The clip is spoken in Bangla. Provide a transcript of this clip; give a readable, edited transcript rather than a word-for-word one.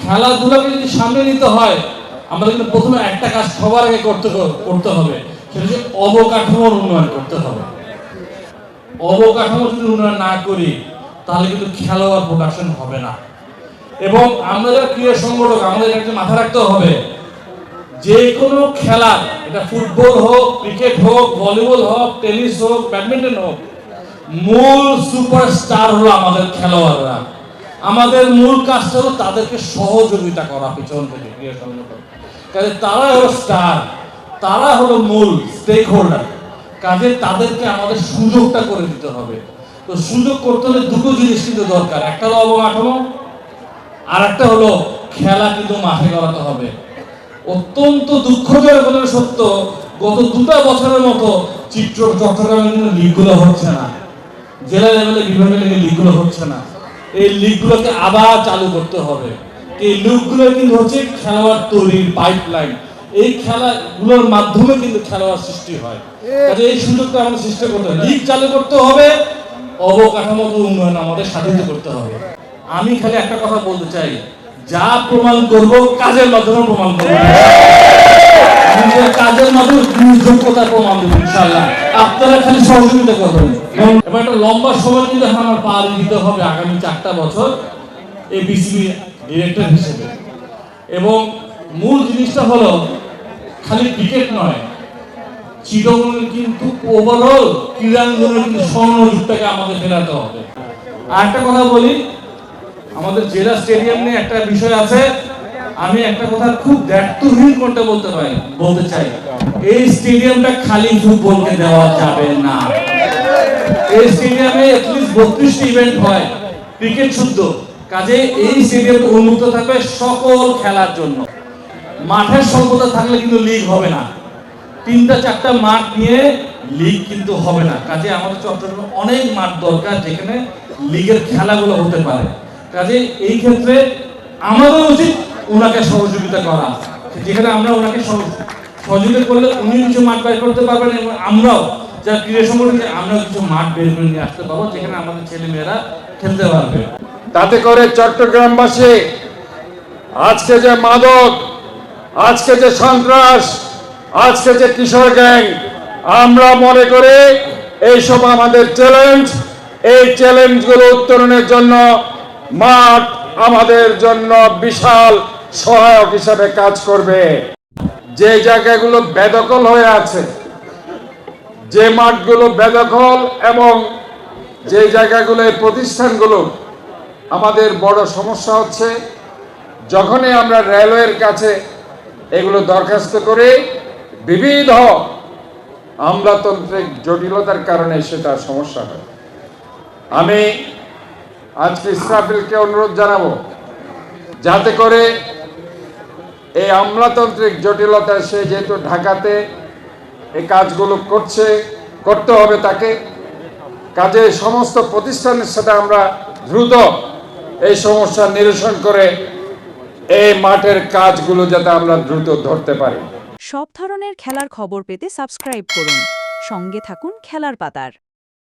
খেলাধুলাকে যদি সামনে নিতে হয় আমাদের কিন্তু প্রথমে একটা কাজ সবার আগে করতে হবে, সেটা হচ্ছে অবকাঠামোর উন্নয়ন করতে হবে। অবকাঠামো যদি উন্নয়ন না করি তাহলে কিন্তু খেলোয়াড় প্রোডাকশন হবে না। এবং আমরা যারা ক্রীড়া সংগঠক আমাদের একটা মাথা রাখতে হবে, যে কোনো খেলা, এটা ফুটবল হোক, ক্রিকেট হোক, ভলিবল হোক, টেনিস হোক, ব্যাডমিন্টন হোক, মূল সুপারস্টার হলো আমাদের খেলোয়াড়রা। আমাদের মূল কাজটা হলো তাদেরকে সহযোগিতা করা পিছন থেকে ক্রীড়া সংগঠন। কাজে তারা হলো স্টার, তারা হলো মূল স্টেক হোল্ডার। কাজে তাদেরকে আমাদের সুযোগটা করে দিতে হবে। তো সুযোগ করতে হলে দুটো জিনিস কিন্তু দরকার, একটা হলো অবকাঠামো, আর একটা হলো খেলা কিন্তু মাঠে করাতে হবে। অত্যন্ত দুঃখজনক সত্য, গত 2 বছরের মতো চট্টগ্রামে কিন্তু লিগগুলো হচ্ছে না, জেলা লেভেলে বিভিন্ন লিগগুলো হচ্ছে না। এই লিগগুলোকে আবার চালু করতে হবে। এই লিগগুলো কিন্তু হচ্ছে খেলোয়াড় তৈরির পাইপলাইন। এই খেলাগুলোর মাধ্যমে কিন্তু খেলোয়াড় সৃষ্টি হয়। কাজে এই সুযোগটা আমাদের সৃষ্টি করতে হবে, লিগ চালু করতে হবে, অবকাঠামোগত উন্নয়ন আমাদের সাধিত করতে হবে। আমি খালি একটা কথা বলতে চাই, যা প্রমাণ করব কাজের মাধ্যমে প্রমাণ করব, নিজের কাজের মাধ্যমে যোগ্যতা প্রমাণ দেবো ইনশাআল্লাহ। আপনারা খালি সহযোগিতা করবেন। এবার একটা লম্বা সময় কিন্তু আমার পার দিতে হবে আগামী 4টা বছর এই বিসিবি ডিরেক্টর হিসেবে। এবং মূল জিনিসটা হলো খালি ক্রিকেট নয়, চিরগণের কিন্তু ওভারঅল ক্রীড়াঙ্গনের কিন্তু স্বর্ণযুগটাকে আমাদের ফেরাতে হবে। আর একটা কথা বলি, আমাদের জেলা স্টেডিয়াম নিয়ে একটা বিষয় আছে। আমি একটা কথা খুব দায়িত্বহীন করতে বলতে চাই, এই স্টেডিয়ামটা খালি ফুটবলকে দেওয়া যাবে না। এই স্টেডিয়ামে অ্যাটলিস্ট 32টি ইভেন্ট হয়, ক্রিকেট শুদ্ধ। কাজে এই স্টেডিয়ামটা উন্মুক্ত থাকবে সকল খেলার জন্য। মাঠের স্বল্পতা থাকলে কিন্তু লিগ হবে না, 3টা-4টা মাঠ নিয়ে লিগ কিন্তু হবে না। কাজে আমাদের চট্টগ্রামে অনেক মাঠ দরকার যেখানে লিগের খেলাগুলো হতে পারে। কাজে এই ক্ষেত্রে আমাদের উচিত ওনাকে সহযোগিতা করা, যেখানে আমরা ওনাকে সহযোগিতা করলে উনি কিছু মাঠ বের করতে পারবেন এবং আমরাও যারা ক্রীড়া সংগঠন আমরা কিছু মাঠ বের করে নিয়ে আসতে পারবো, যেখানে আমাদের ছেলে মেয়েরা খেলতে পারবে। তাতে করে চট্টগ্রামবাসী আজকে যে মাদক, আজকে যে সন্ত্রাস, আজকে যে কিশোর গ্যাং, আমরা মনে করি এইসব আমাদের চ্যালেঞ্জ। এই চ্যালেঞ্জগুলো উত্তরণের জন্য মাঠ আমাদের জন্য বিশাল সহায়ক হিসাবে কাজ করবে। যে জায়গাগুলো বেদখল হয়ে আছে, যে মাঠগুলো বেদখল এবং যে জায়গাগুলো এই প্রতিষ্ঠানগুলো, আমাদের বড় সমস্যা হচ্ছে যখনই আমরা রেলওয়ের কাছে এগুলো দরখাস্ত করি, বিবিধ আমলাতান্ত্রিক জটিলতার কারণে সেটা সমস্যা হয়। আমি আজকে ইসরাফিলকে অনুরোধ জানাবো যাতে করে এই আমলাতান্ত্রিক জটিলতা, সে যেহেতু ঢাকাতে এই কাজগুলো করতে হবে তাকে, কাজে সমস্ত প্রতিষ্ঠানের সাথে আমরা দ্রুত এই সমস্যা নিরসন করে এই মাঠের কাজগুলো যাতে আমরা দ্রুত ধরতে পারি। সব ধরনের খেলার খবর পেতে সাবস্ক্রাইব করুন, সঙ্গে থাকুন খেলার পাতার।